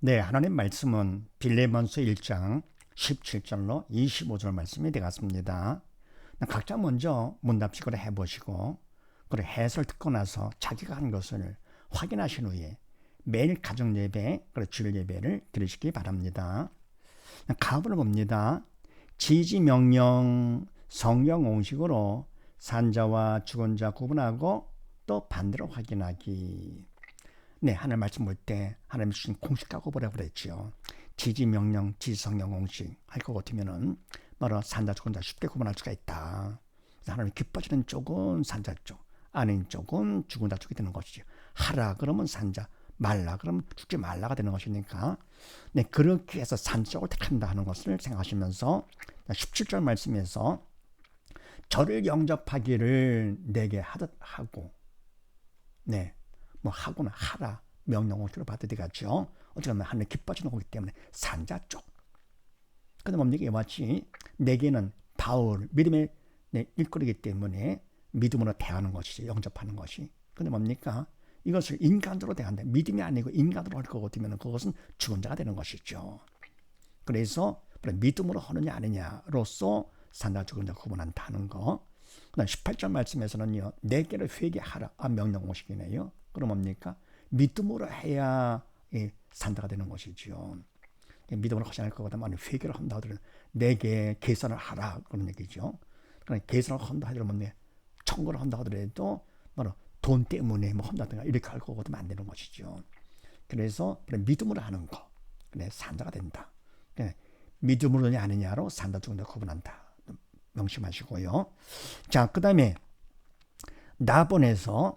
네, 하나님 말씀은 빌레몬서 1장 17절로 25절 말씀이 되겠습니다. 각자 먼저 문답식으로 해보시고 그리고 해설 듣고 나서 자기가 한 것을 확인하신 후에 매일 가정 예배, 그리고 주일 예배를 드리시기 바랍니다. 가업을 봅니다. 지지 명령 성경 공식으로 산자와 죽은 자 구분하고 또 반대로 확인하기. 네, 하나님 말씀 볼 때 하나님 주신 공식 갖고 보라고 그랬죠. 지지 명령, 지지 성경 공식 할 것 같으면은 바로 산자 죽은 자 쉽게 구분할 수가 있다. 하나님 기뻐지는 쪽은 산자 쪽, 아닌 쪽은 죽은 자 쪽이 되는 것이죠. 하라 그러면 산자, 말라 그러면 죽지 말라가 되는 것이니까, 네, 그렇게 해서 산자 쪽을 택한다 하는 것을 생각하시면서 17절 말씀에서 저를 영접하기를 내게 하듯 하고, 네, 뭐 하고는 하라 명령어로 받아들이겠죠. 어쨌든 하나님 기뻐지는 거기 때문에 산자 쪽. 근데 뭡니까? 이와 같이 내게는 바울 믿음의 일거리이기 때문에 믿음으로 대하는 것이지, 영접하는 것이. 근데 뭡니까? 이것을 인간으로 대한다. 믿음이 아니고 인간으로 할 것 같으면 그것은 죽은 자가 되는 것이죠. 그래서 믿음으로 하느냐 아니냐로서 산자 죽은 자 구분한다는 거. 그다음 18절 말씀에서는요, 내게를 회개하라. 명령 공식이네요. 그럼 뭡니까? 믿음으로 해야 산자가 되는 것이죠. 믿음으로 하지 않을 것 같으면 회개를 한다 하더라도 내게 계산을 하라 그런 얘기죠. 그러니까 계산을 한다 하더라도 청구를 한다 하더라도 돈 때문에 뭐 한다든가 이렇게 할 것 같으면 안 되는 것이죠. 그래서 믿음으로 하는 거, 산자가 된다. 믿음으로냐 아니냐로 산자 죽은 자 구분한다. 명심하시고요. 자, 그 다음에 나번에서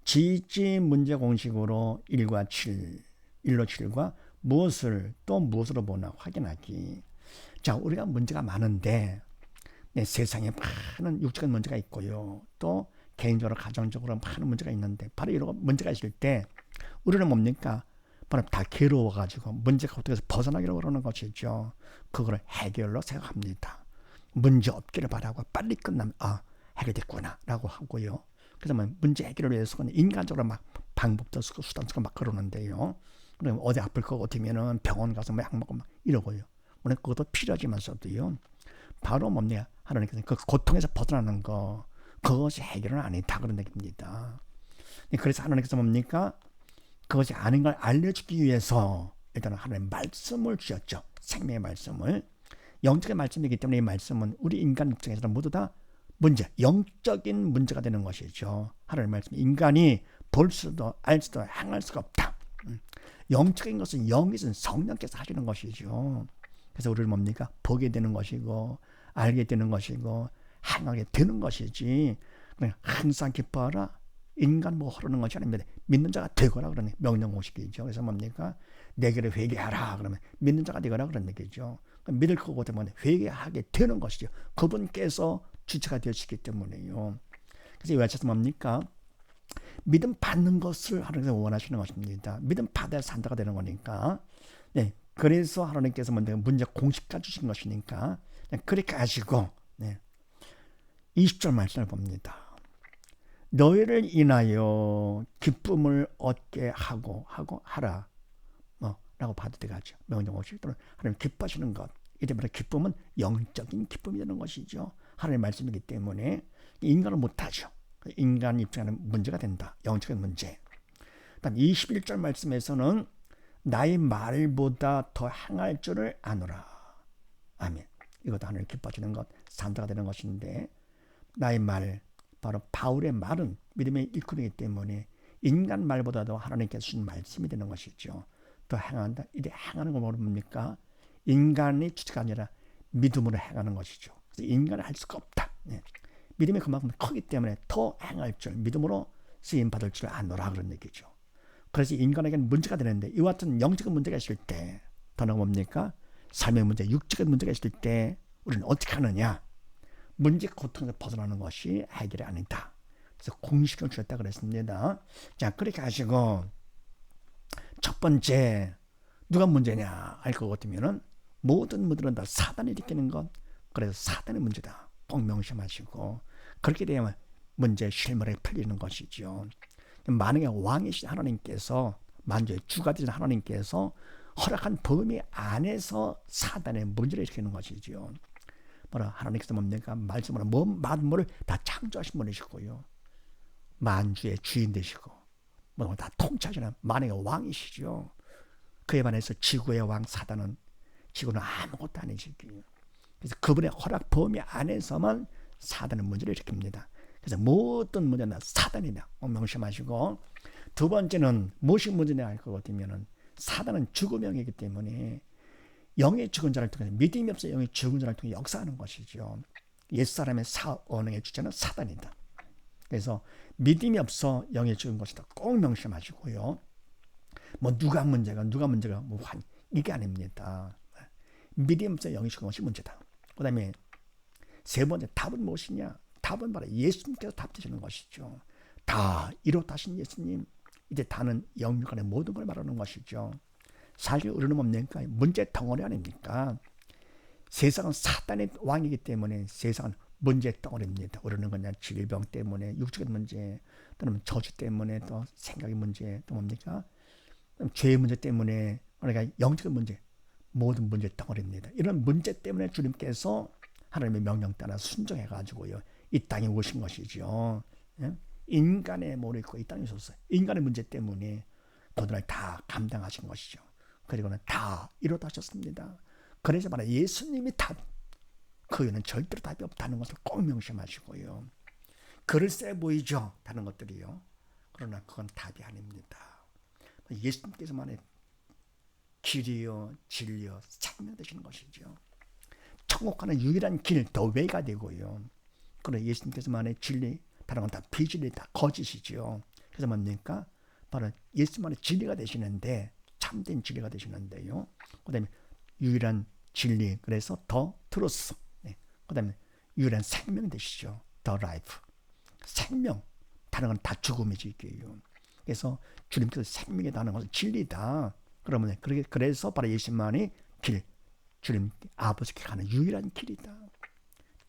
지지 문제 공식으로 1과 7, 1로 7과 무엇을 또 무엇으로 보나 확인하기. 자, 우리가 문제가 많은데 세상에 많은 육적인 문제가 있고요. 또 개인적으로 가정적으로 많은 문제가 있는데 바로 이런 문제가 있을 때 우리는 뭡니까? 바로 다 괴로워가지고 문제가 어떻게 해서 벗어나기로 그러는 것이죠. 그거를 해결로 생각합니다. 문제 없기를 바라고 빨리 끝나면 해결됐구나 라고 하고요. 그래서 문제 해결을 위해서는 인간적으로 막 방법도 쓰고 수단도 쓰고 막 그러는데요. 그럼 어디 아플 것 같으면은 병원 가서 약 먹고 막 이러고요. 물론 그것도 필요하지만서도요. 바로 뭡니까? 하나님께서 그 고통에서 벗어나는 거, 그것이 해결은 아니다 그런 얘기입니다. 그래서 하나님께서 뭡니까? 그것이 아닌 걸 알려주기 위해서 일단 하나님 말씀을 주셨죠. 생명의 말씀을. 영적인 말씀이기 때문에 이 말씀은 우리 인간 입장에서는 모두 다 문제, 영적인 문제가 되는 것이죠. 하나님의 말씀, 인간이 볼 수도 알 수도 행할 수가 없다. 영적인 것은 영이신 성령께서 하시는 것이죠. 그래서 우리를 뭡니까? 보게 되는 것이고 알게 되는 것이고 행하게 되는 것이지, 그냥 항상 기뻐하라 인간 뭐 흐르는 것이 아닙니다. 믿는 자가 되거라 그러는 명령 공식이죠. 그래서 뭡니까? 내게를 회개하라 그러면 믿는 자가 되거라 그런 얘기죠. 믿을 거고 때문에 회개하게 되는 것이죠. 그분께서 주체가 되시기 때문에요. 그래서 이 와서 뭡니까? 믿음 받는 것을 하나님께서 원하시는 것입니다. 믿음 받아야 산다가 되는 거니까. 네, 그래서 하나님께서 문제 공식화 주신 것이니까 그렇게 하시고, 20절 말씀을 봅니다. 너희를 인하여 기쁨을 얻게 하라. 라고 봐도 되겠죠. 명령 공식 또는 하나님 기뻐하시는 것. 이때부터 기쁨은 영적인 기쁨이 되는 것이죠. 하나님의 말씀이기 때문에 인간은 못하죠. 인간 입장에는 문제가 된다. 영적인 문제. 다음 21절 말씀에서는 나의 말보다 더 행할 줄을 아노라. 아멘. 이것도 하나님 기뻐하시는 것, 산자가 되는 것인데, 나의 말, 바로 바울의 말은 믿음의 일꾼이기 때문에 인간 말보다도 하나님께서 주신 말씀이 되는 것이죠. 더 행한다. 이제 행하는 건 뭡니까? 인간의 주체가 아니라 믿음으로 행하는 것이죠. 그래서 인간은 할 수가 없다. 믿음이 그만큼 크기 때문에 더 행할 줄, 믿음으로 쓰임 받을 줄 아노라 그런 얘기죠. 그래서 인간에게는 문제가 되는데 이와 같은 영적인 문제가 있을 때, 더는 뭡니까? 삶의 문제, 육적인 문제가 있을 때 우리는 어떻게 하느냐? 문제 고통에서 벗어나는 것이 해결이 아니다. 그래서 공식을 주셨다 그랬습니다. 자, 그렇게 하시고 첫 번째 누가 문제냐 할 것 같으면은 모든 문제는 다 사단이 일으키는 것. 그래서 사단의 문제다. 꼭 명심하시고 그렇게 되면 문제 실물에 풀리는 것이죠. 만약에 왕이신 하나님께서 만주의 주가 되신 하나님께서 허락한 범위 안에서 사단의 문제를 일으키는 것이지요. 뭐라 하나님께서 뭡니까? 말씀으로 만물을 다 창조하신 분이시고요. 만주의 주인 되시고 다 통치하시는 만왕의 왕이시죠. 그에 반해서 지구의 왕 사단은 지구는 아무것도 아니시기요. 그래서 그분의 허락 범위 안에서만 사단은 문제를 일으킵니다. 그래서 모든 문제는 사단이다. 명심하시고, 두 번째는 무엇이 문제냐 할 것 같으면 사단은 죽음의 영이기 때문에 영의 죽은 자를 통해서 믿음이 없어 영의 죽은 자를 통해 역사하는 것이죠. 옛사람의 언어의 주체는 사단이다. 그래서 믿음이 없어 영의 죽은 것이다. 꼭 명심하시고요. 뭐 누가 문제가 이게 아닙니다. 믿음이 없어 영의 죽은 것이 문제다. 그 다음에 세 번째 답은 무엇이냐? 답은 바로 예수님께서 답 되시는 것이죠. 다 이루어다신 예수님, 이제 다는 영육간의 모든 걸 말하는 것이죠. 사실 우리는 뭡니까? 문제 덩어리 아닙니까? 세상은 사단의 왕이기 때문에 세상은 문제 덩어리입니다. 우리는 그냥 질병 때문에 육적인 문제, 또는 저주 때문에 또 생각의 문제, 또 뭡니까? 죄의 문제 때문에, 그러니까 영적인 문제, 모든 문제 덩어리입니다. 이런 문제 때문에 주님께서 하나님의 명령 따라 순종해가지고요, 이 땅에 오신 것이죠. 인간의 몸을 입고 이 땅에 오셨어요. 인간의 문제 때문에 그들을 다 감당하신 것이죠. 그리고는 다 이루어다셨습니다. 그래서 말해 예수님이 답, 그 이유는 절대로 답이 없다는 것을 꼭 명심하시고요. 그럴싸해 보이죠? 다른 것들이요. 그러나 그건 답이 아닙니다. 예수님께서 말해 길이요, 진리요, 생명 되시는 것이죠. 천국 가는 유일한 길, 더 웨이가 되고요. 그러나 예수님께서 말해 진리, 다른 건 다 비진리다, 거짓이죠. 그래서 뭡니까? 바로 예수만의 진리가 되시는데, 참된 진리가 되시는데요. 그 다음에 유일한 진리, 그래서 더 트루스. 그 다음에 유일한 생명 되시죠. 더 라이프. 생명, 다른 건 다 죽음이지. 그래서 주님께서 생명이다 하는 것은 진리다. 그러면 그래서 바로 예수만이 길, 주님 아버지께 가는 유일한 길이다.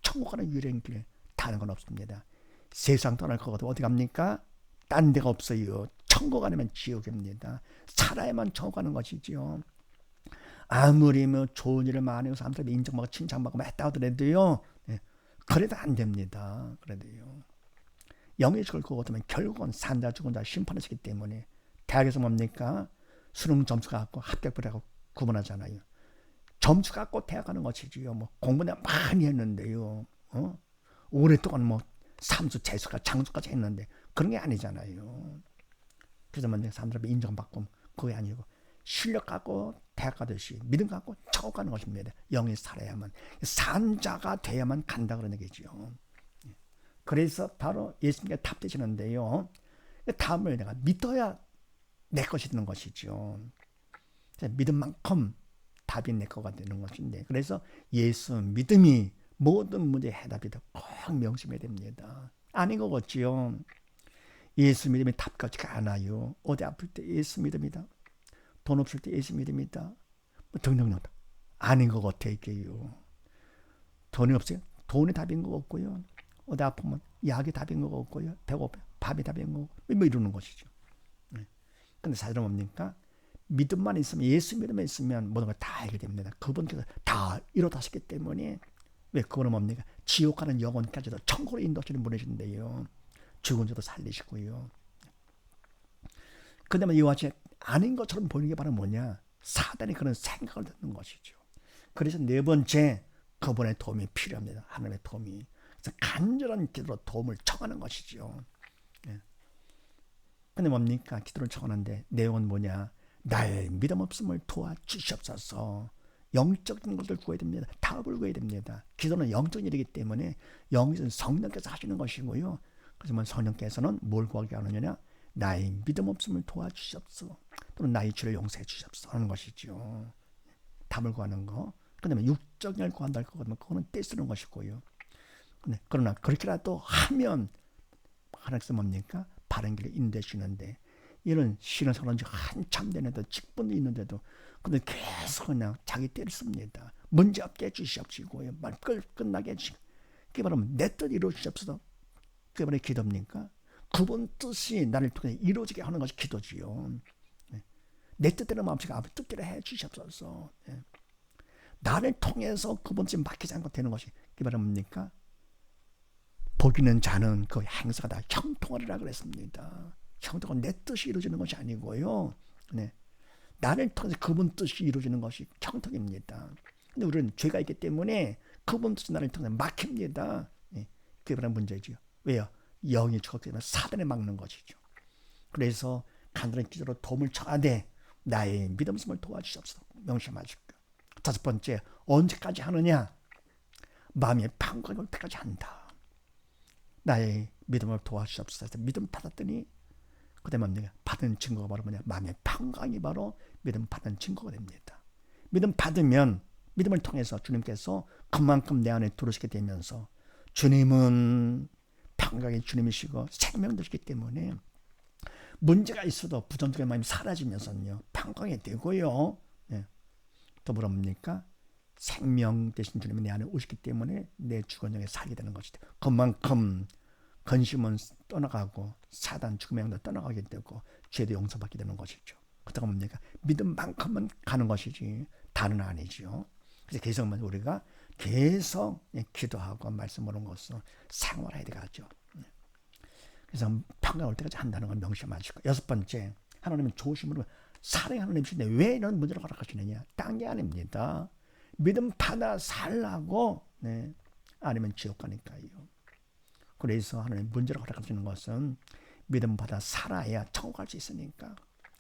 천국 가는 유일한 길, 다른 건 없습니다. 세상 떠날 것 같아도 어디 갑니까? 딴 데가 없어요. 천국 아니면 지옥입니다. 살아야만 천국 가는 것이지요. 아무리 뭐 좋은 일을 많이 해서 사람들이 인정받고 칭찬받고 했다 하더라도요, 그래도 안 됩니다. 그래도요. 영의 죽을 것 같으면 결국은 산자 죽은 자 심판하시기 때문에 대학에서 뭡니까? 수능 점수 갖고 합격부라고 구분하잖아요. 점수 갖고 대학 가는 것이지요. 뭐 공부 내가 많이 했는데요. 오랫동안 뭐 삼수, 재수가, 장수까지 했는데 그런 게 아니잖아요. 그래서 먼저 사람들 인정받고 그게 아니고 실력 갖고 대학 가듯이 믿음 갖고 천국 가는 것입니다. 영이 살아야만, 산자가 돼야만 간다 그런 얘기죠. 그래서 바로 예수님께 답되시는데요. 다음을 내가 믿어야 내 것이 되는 것이죠. 믿은 만큼 답이 내 거가 되는 것인데, 그래서 예수 믿음이 모든 문제의 해답이다. 꼭 명심해야 됩니다. 아닌 것 같지요. 예수 믿음이 답 같지가 않아요. 어디 아플 때 예수 믿음이다. 돈 없을 때 예수 믿음이다. 뭐 등등등. 아닌 것 같아 이게요. 돈이 없어요. 돈이 답인 것 같고요. 어디 아프면 약이 답인 것 같고요. 배고파 밥이 답인 것 같고 뭐 이러는 것이죠. 근데 사실은 뭡니까? 믿음만 있으면, 예수 믿음만 있으면 모든 걸 다 알게 됩니다. 그분께서 다 이루어다셨기 때문에. 왜 그거는 뭡니까? 지옥 가는 영혼까지도 천국으로 인도하시는 분이신데요. 죽은 자도 살리시고요. 그 다음에 이와 같이 아닌 것처럼 보이는 게 바로 뭐냐? 사단이 그런 생각을 듣는 것이죠. 그래서 네 번째, 그분의 도움이 필요합니다. 하나님의 도움이. 그래서 간절한 기도로 도움을 청하는 것이죠. 근데 뭡니까? 기도를 청하는데 내용은 뭐냐? 나의 믿음 없음을 도와주시옵소서. 영적인 것을 구해야 됩니다. 답을 구해야 됩니다. 기도는 영적인 일이기 때문에 영적인 성령께서 하시는 것이고요. 그래서 성령께서는 뭘 구하게 하느냐? 나의 믿음 없음을 도와주시옵소서. 또는 나의 죄를 용서해 주시옵소서 하는 것이죠. 답을 구하는 거. 그다음에 육적인 걸 구한다 할 것 같으면 그거는 떼쓰는 것이고요. 그러나 그렇게라도 하면 하나님께서 뭡니까? 바른 길을 인도해 주시는데, 이런 신앙생활한 지 한참 되는데도, 직분도 있는데도 근데 계속 그냥 자기 때를 씁니다. 문제없게 해주시옵시고요. 말 끝나게 해주시고, 그게 바로 내 뜻 이루어 주시옵소서. 그게 바로 기도입니까? 그분 뜻이 나를 통해 이루어지게 하는 것이 기도지요. 내 뜻대로 마음씨가 아버지 뜻대로 해 주시옵소서. 예. 나를 통해서 그분 집 맡기지 않고 되는 것이 그게 바로 뭡니까? 복 있는 자는 그 행사가 다 형통하리라 그랬습니다. 형통은 내 뜻이 이루어지는 것이 아니고요. 네. 나를 통해서 그분 뜻이 이루어지는 것이 형통입니다. 근데 우리는 죄가 있기 때문에 그분 뜻이 나를 통해서 막힙니다. 네. 그게 바로 문제죠. 왜요? 영이 죽었기 때문에 사단에 막는 것이죠. 그래서 간절한 기도로 도움을 청하되 나의 믿음을 도와주시옵소서. 명심하시고. 다섯 번째, 언제까지 하느냐? 마음의 판단을 올 때까지 한다. 나의 믿음을 도와주시옵소서. 믿음 받았더니 그다음에 받은 증거가 바로 뭐냐? 마음의 평강이 바로 믿음 받은 증거가 됩니다. 믿음 받으면 믿음을 통해서 주님께서 그만큼 내 안에 들어오시게 되면서 주님은 평강의 주님이시고 생명되시기 때문에 문제가 있어도 부정적인 마음이 사라지면서요 평강이 되고요. 네. 또 뭐랍니까? 생명 되신 주님이 내 안에 오시기 때문에 내 주권력에 살게 되는 것이다. 그만큼 근심은 떠나가고 사단 죽음의 영도 떠나가게 되고 죄도 용서받게 되는 것이죠. 그렇다고 뭡니까? 믿음만큼은 가는 것이지 다는 아니죠. 그래서 계속 우리가 계속 기도하고 말씀 보는 것으로 생활해야 되겠죠. 그래서 평강 올 때까지 한다는 걸 명심하시고 여섯 번째, 하나님은 좋으심으로 사랑의 하나님이신데 왜 이런 문제를 허락하시느냐? 딴 게 아닙니다. 믿음 받아 살라고 네. 아니면 지옥 가니까요. 그래서 하나님 문제를 허락하시는 것은 믿음 받아 살아야 천국 갈 수 있으니까.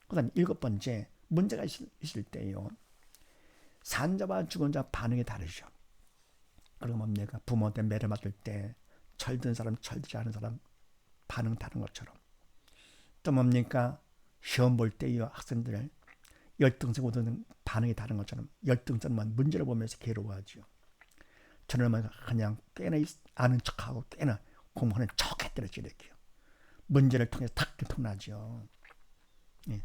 그 다음 일곱 번째, 문제가 있을 때요. 산 자와 죽은 자 반응이 다르죠. 그리고 뭡니까? 부모한테 매를 맞을 때 철든 사람, 철들지 않은 사람 반응 다른 것처럼. 또 뭡니까? 시험 볼 때요 학생들 열등생 오든 반응이 다른 것처럼 열등생만 문제를 보면서 괴로워하죠. 저는 그냥 꽤나 아는 척하고 꽤나 공부하는 척 했더랬죠. 이렇게요. 문제를 통해서 탁 들통나죠. 예.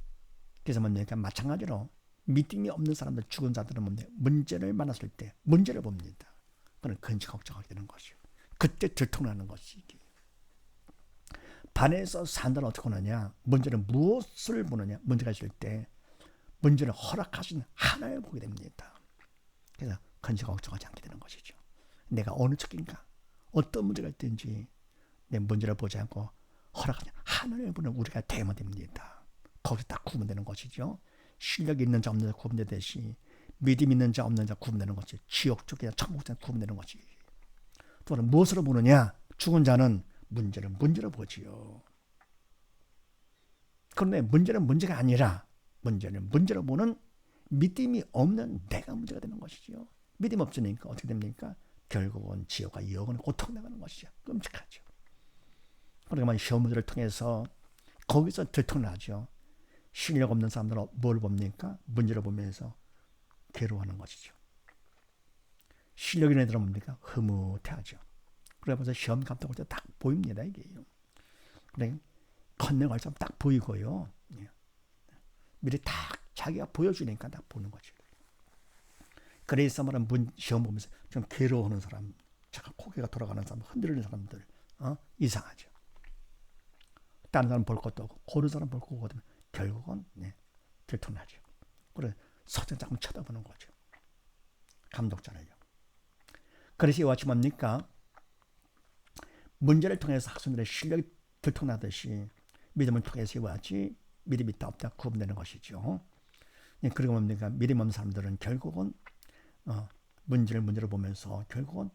그래서 뭡니까? 마찬가지로 믿음이 없는 사람들, 죽은 자들은 뭡니까? 문제를 만났을 때 문제를 봅니다. 그는 근심 걱정하게 되는 것이요. 그때 들통나는 것이 이게. 반에서 산다는 어떻게 하느냐? 문제는 무엇을 보느냐? 문제가 있을 때 문제를 허락하신 하나님을 보게 됩니다. 그래서 근심 걱정하지 않게 되는 것이죠. 내가 어느 쪽인가? 어떤 문제가 있든지 내 문제를 보지 않고 허락하신 하나님을 보는 우리가 되면 됩니다. 거기서 딱 구분되는 것이죠. 실력이 있는 자 없는 자 구분되듯이 믿음 있는 자 없는 자 구분되는 것이 지옥 쪽이나 천국 쪽이나 구분되는 것이. 또는 무엇으로 보느냐? 죽은 자는 문제를 보지요. 그런데 문제는 문제가 아니라 문제는 문제로 보는 믿음이 없는 내가 문제가 되는 것이죠. 믿음 없으니까 어떻게 됩니까? 결국은 지옥과 영원히 고통당하는 것이죠. 끔찍하죠. 그러니까 시험 문제를 통해서 거기서 들통나죠. 실력 없는 사람들은 뭘 봅니까? 문제를 보면서 괴로워하는 것이죠. 실력 있는 애들은 뭡니까? 흐뭇해하죠. 그러면서 시험 감독 올 때 딱 보입니다. 이게요. 그래 컨닝할 때 딱 보이고요. 미리 딱 자기가 보여주니까 딱 보는 거죠. 그래서 말하는 시험 보면서 좀 괴로워하는 사람, 잠깐 고개가 돌아가는 사람, 흔들리는 사람들 이상하죠. 다른 사람 볼 것도 없고 고른 사람 볼 거고 결국은 들통나죠. 그래 서정 조금 쳐다보는 거죠. 감독자를요. 그래서 이와 같이 뭡니까? 문제를 통해서 학생들의 실력이 들통나듯이 믿음을 통해서 이와 같이 믿음이 있다 없다 구분되는 것이죠. 그리고 뭡니까? 믿음 없는 사람들은 결국은 문제를 보면서 결국은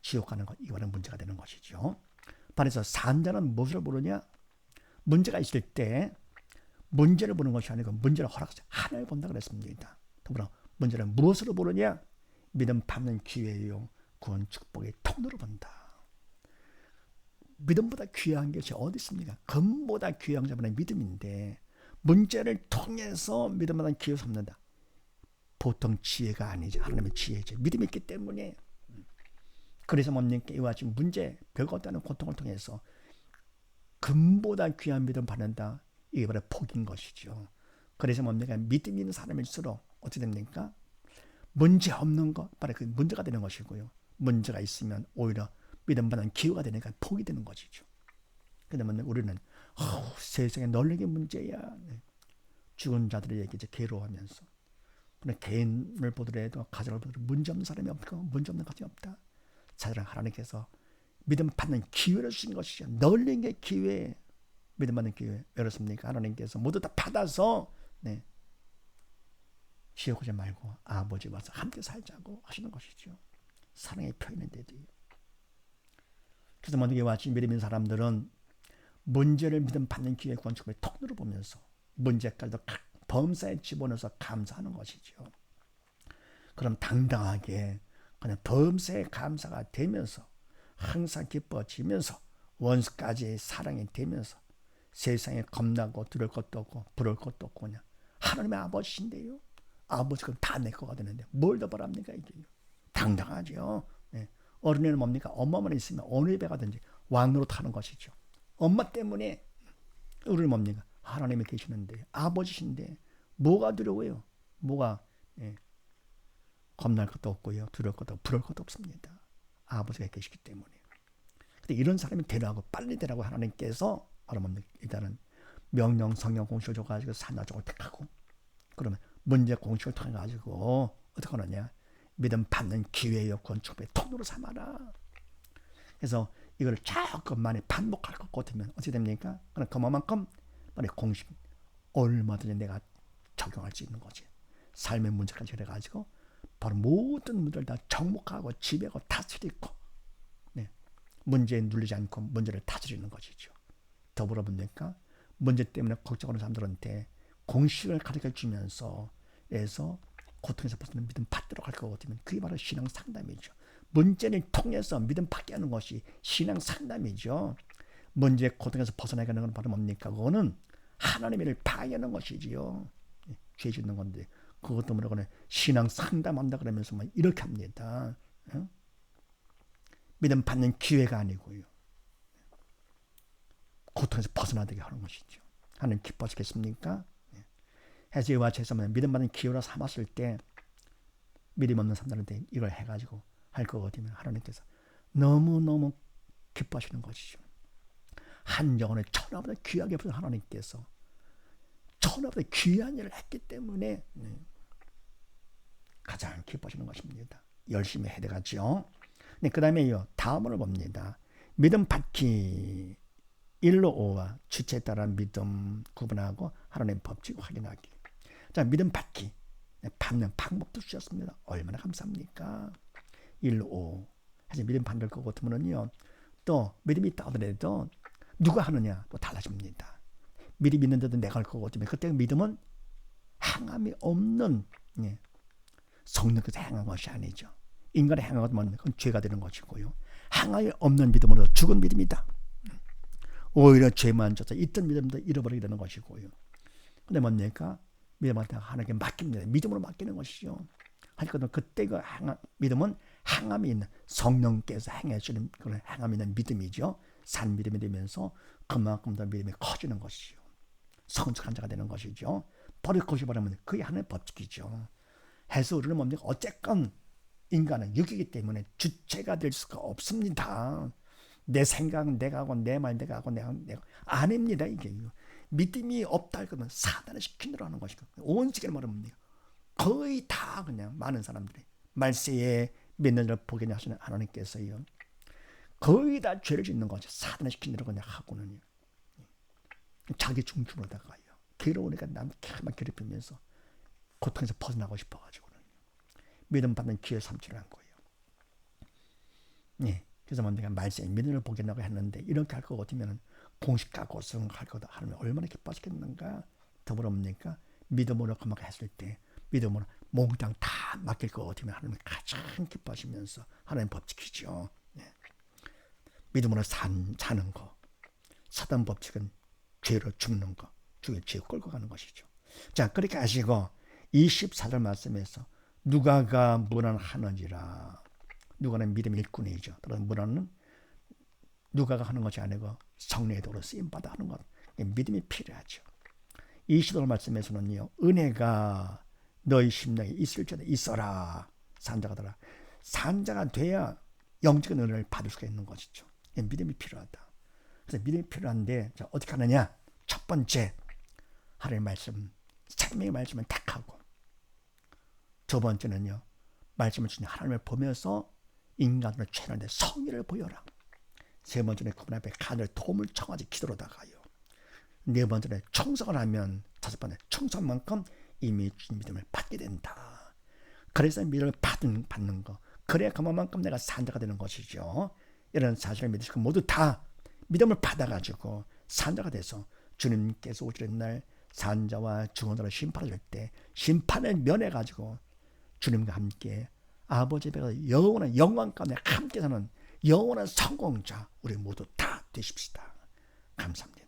지옥 가는 것, 이거는 문제가 되는 것이죠. 반에서 산자는 무엇을 보느냐? 문제가 있을 때 문제를 보는 것이 아니고 문제를 허락해서 하나를 본다 그랬습니다. 더불어 문제를 무엇으로 보느냐? 믿음 받는 기회요, 구원 축복의 통로로 본다. 믿음보다 귀한 것이 어디 있습니까? 금보다 귀한 자만의 믿음인데 문제를 통해서 믿음 받는 기회를 삼는다. 보통 지혜가 아니지, 하나님의 지혜죠. 믿음이 있기 때문에. 그래서 뭡니까? 이와 같이 문제, 별거 없다는 고통을 통해서 금보다 귀한 믿음 받는다. 이게 바로 복인 것이죠. 그래서 뭡니까? 믿음 있는 사람일수록 어떻게 됩니까? 문제 없는 것, 바로 그 문제가 되는 것이고요. 문제가 있으면 오히려 믿음 받는 기회가 되니까 복이 되는 것이죠. 그러면 우리는 세상에 널리게 문제야. 죽은 자들에게 이제 괴로워하면서 그런 개인을 보더라도 가정을 보더라도 문제없는 사람이 없고 문제없는 가정이 없다. 자들은 하나님께서 믿음 받는 기회를 주신 것이죠. 널린 게 기회, 믿음 받는 기회. 그렇습니까? 하나님께서 모두 다 받아서 지옥 오지 말고 아버지 와서 함께 살자고 하시는 것이죠. 사랑의 표현인데도요. 그래서 먼저 이와 같이 믿음 있는 사람들은 문제를 믿음 받는 기회 건축을 통로로 보면서 문제까지도 범사에 집어넣어서 감사하는 것이죠. 그럼 당당하게 그냥 범사에 감사가 되면서 항상 기뻐지면서 원수까지 사랑이 되면서 세상에 겁나고 두려울 것도 없고 부러울 것도 없고 그냥 하나님의 아버지신데요. 아버지가 다 내 거가 되는데 뭘 더 바랍니까 이게요. 당당하죠. 어린애는 뭡니까? 엄마만 있으면 어느 집에 가든지 왕노릇 하는 것이죠. 엄마 때문에 우리는 뭡니까? 하나님이 계시는데 아버지신데 뭐가 두려워요? 뭐가 겁날 것도 없고요. 두려울 것도 없고 부러울 것도 없습니다. 아버지가 계시기 때문에. 근데 이런 사람이 되라고 빨리 되라고 하나님께서 일단은 명령 성령 공식을 줘가지고 산나족을 택하고 그러면 문제 공식을 통해 가지고 어떻게 하느냐? 믿음 받는 기회요 건축의 통로로 삼아라. 그래서 이걸 조금 많이 반복할 것 같으면 어떻게 됩니까? 그럼 그만큼 만약 공식 얼마든지 내가 적용할 수 있는 거지. 삶의 문제까지 그래가지고 바로 모든 문제를 다 정복하고 지배하고 다스리고 문제에 눌리지 않고 문제를 다스리는 것이죠. 더불어 보니까 문제 때문에 걱정하는 사람들한테 공식을 가르쳐 주면서 해서 고통에서 벗어나는 믿음 받도록 할 것 같으면 그게 바로 신앙 상담이죠. 문제를 통해서 믿음 받게 하는 것이 신앙 상담이죠. 문제 고통에서 벗어나게 하는 건 바로 뭡니까? 그거는 하나님의 일을 발휘하는 것이지요. 죄 짓는 건데 그것 때문에 그냥 신앙 상담한다 그러면서 이렇게 합니다. 믿음 받는 기회가 아니고요. 고통에서 벗어나게 하는 것이죠. 하나님 기뻐하시겠습니까? 해서 이와 같이 해서 믿음 받는 기회로 삼았을 때 믿음 없는 사람들한테 이걸 해가지고 할 것 같으면 하나님께서 너무너무 기뻐하시는 것이죠. 한 영혼의 천하보다 귀하게 부른 하나님께서 천하보다 귀한 일을 했기 때문에 가장 기뻐하시는 것입니다. 열심히 해대가죠. 그 다음에요. 다음으로 봅니다. 믿음 받기 1로 5와 주체에 따라 믿음 구분하고 하나님의 법칙 확인하기. 자, 믿음 받기. 받는 방법도 주셨습니다. 얼마나 감사합니까? 1로 5. 사실 믿음 받을 것 같으면요. 또 믿음이 있다 하더라도 누가 하느냐 또 달라집니다. 믿음 있는데도 내가 할 것 같으면 그때 믿음은 행함이 없는 성령께서 행한 것이 아니죠. 인간의 행한 것은 그건 죄가 되는 것이고요. 행함이 없는 믿음으로 죽은 믿음이다. 오히려 죄만 져서 있던 믿음도 잃어버리게 되는 것이고요. 근데 뭡니까? 믿음한테 하나님께 맡깁니다. 믿음으로 맡기는 것이죠. 하니까 그때 그 믿음은 행함이 있는 성령께서 행해주는 그런 행함이 있는 믿음이죠. 산 믿음이 되면서 그만큼 더 믿음이 커지는 것이죠. 성숙한 자가 되는 것이죠. 버릇것이 바라면 그게 하나의 법칙이죠. 해서 우리는 뭡니까? 어쨌건 인간은 육이기 때문에 주체가 될 수가 없습니다. 내 생각은 내가 하고 내 말 내가 하고 내가 아닙니다. 이게 믿음이 없다 할 거면 사단을 시키느라 하는 것이고 온 세계를 말하면 거의 다 그냥 많은 사람들이 말세에 믿는 자를 보게 하시는 하나님께서요 거의 다 죄를 짓는 거죠. 사단을 시키느라 그냥 하고는요 자기 중심으로다가요 괴로우니까 남만 괴롭히면서 고통에서 벗어나고 싶어가지고는 믿음 받는 기회 삼지를 않고요. 그래서 내가 말세에 믿음을 보겠다고 했는데 이렇게 할 것 같으면 공식 갖고서 할 거다 하면 얼마나 기뻐하시겠는가. 더불어 뭡니까? 믿음으로 그만 했을 때 믿음으로 몽땅 다 맡길 것 같으면 하나님이 가장 기뻐하시면서 하나님 법칙이죠. 믿음으로 사는 거. 사단 법칙은 죄로 죽는 거. 죽여 죄 끌고 가는 것이죠. 자, 그렇게 하시고 24절 말씀에서 누가가 무난하느니라. 누가는 믿음의 일꾼이죠. 그런 무난은 누가가 하는 것이 아니고 성령의 도로 쓰임받아 하는 것. 믿음이 필요하죠. 20절 말씀에서는요. 은혜가 너희 심령에 있을지어다 있어라. 산자가 되라. 산자가 돼야 영적인 은혜를 받을 수가 있는 것이죠. 믿음이 필요하다. 그래서 믿음이 필요한데 자, 어떻게 하느냐. 첫 번째 하나님의 말씀 생명의 말씀을 택하고, 두 번째는요, 말씀을 주신 하나님을 보면서 인간으로 죄인한테 성의를 보여라. 세 번째는 그분 앞에 하늘의 도움을 청하지 기도로다가요. 네 번째는 충성을 하면, 다섯 번째 충성한 만큼 이미 주님 믿음을 받게 된다. 그래서 믿음을 받는 거, 그래야 그만큼 내가 산자가 되는 것이죠. 이런 사실을 믿으시고 모두 다 믿음을 받아가지고 산자가 돼서 주님께서 오시는 날 산자와 증언으로 심판을 때 심판을 면해가지고 주님과 함께 아버지 배가 영원한 영광 가운데 함께 사는 영원한 성공자 우리 모두 다 되십시다. 감사합니다.